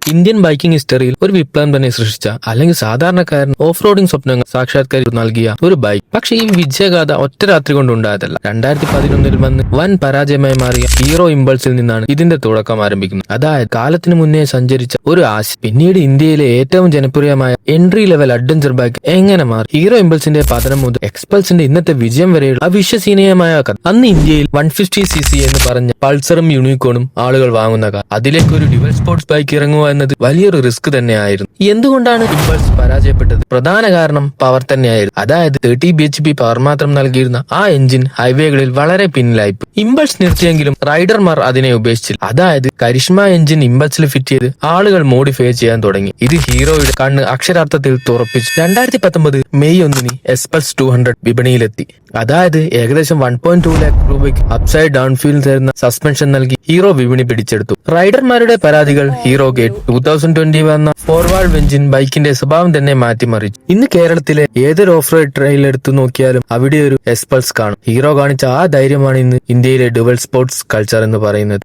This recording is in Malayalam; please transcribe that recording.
ഇന്ത്യൻ ബൈക്കിംഗ് ഹിസ്റ്ററിയിൽ ഒരു വിപ്ലവം തന്നെ സൃഷ്ടിച്ച അല്ലെങ്കിൽ സാധാരണക്കാരൻ ഓഫ് റോഡിംഗ് സ്വപ്നങ്ങൾ സാക്ഷാത്കരിച്ചു നൽകിയ ഒരു ബൈക്ക്. പക്ഷേ ഈ വിജയഗാഥ ഒറ്റ രാത്രി കൊണ്ടുണ്ടായതല്ല. 2011 വന്ന് വൻ പരാജയമായി മാറിയ ഹീറോ ഇമ്പൾസിൽ നിന്നാണ് ഇതിന്റെ തുടക്കം ആരംഭിക്കുന്നത്. അതായത് കാലത്തിന് മുന്നേ സഞ്ചരിച്ച ഒരു ആശയം പിന്നീട് ഇന്ത്യയിലെ ഏറ്റവും ജനപ്രിയമായ എൻട്രി ലെവൽ അഡ്വഞ്ചർ ബൈക്ക് എങ്ങനെ മാറി. ഹീറോ ഇമ്പൾസിന്റെ പതനം മുതൽ എക്സ്പൾസിന്റെ ഇന്നത്തെ വിജയം വരെയുള്ള അവിശ്വസനീയമായ കഥ. അന്ന് ഇന്ത്യയിൽ 150cc എന്ന് പറഞ്ഞ പൾസറും യൂണിക്കോണും ആളുകൾ വാങ്ങുന്ന കാലം. അതിലേക്ക് ഒരു ഡ്യുവൽ സ്പോർട്സ് ബൈക്ക് ഇറങ്ങുക എന്നത് വലിയൊരു റിസ്ക് തന്നെയായിരുന്നു. എന്തുകൊണ്ടാണ് ഇമ്പൾസ് പരാജയപ്പെട്ടത്? പ്രധാന കാരണം പവർ തന്നെയായിരുന്നു. അതായത് 30 bhp പവർ മാത്രം നൽകിയിരുന്ന ആ എഞ്ചിൻ ഹൈവേകളിൽ വളരെ പിന്നിലായിപ്പോയി. ഇമ്പൾസ് നിർത്തിയെങ്കിലും റൈഡർമാർ അതിനെ ഉപേക്ഷിച്ചില്ല. അതായത് കരിഷ്മ എഞ്ചിൻ ഇമ്പൾസിൽ ഫിറ്റ് ചെയ്ത് ആളുകൾ മോഡിഫൈ ചെയ്യാൻ തുടങ്ങി. ഇത് ഹീറോയുടെ കണ്ണ് അക്ഷരാർത്ഥത്തിൽ തുറപ്പിച്ചു. 2019 മെയ് 1 എസ്പൾസ് 200 വിപണിയിലെത്തി. അതായത് ഏകദേശം 1.2 lakh രൂപയ്ക്ക് അപ്സൈഡ് ഡൗൺ ഫീൽ തരുന്ന സസ്പെൻഷൻ നൽകി ഹീറോ വിപണി പിടിച്ചെടുത്തു. റൈഡർമാരുടെ പരാതികൾ ഹീറോ കേട്ടു. 2020 വന്ന ഫോർവാൾവ് എഞ്ചിൻ ബൈക്കിന്റെ സ്വഭാവം തന്നെ മാറ്റിമറിച്ചു. ഇന്ന് കേരളത്തിലെ ഏതൊരു ഓഫ് റോഡ് ട്രെയിൽ എടുത്തു നോക്കിയാലും അവിടെ ഒരു എസ്പൾസ് കാണും. ഹീറോ കാണിച്ച ആ ധൈര്യമാണ് ഇന്ന് ഇന്ത്യയിലെ ഡ്യുവൽ സ്പോർട്സ് കൾച്ചർ എന്ന് പറയുന്നത്.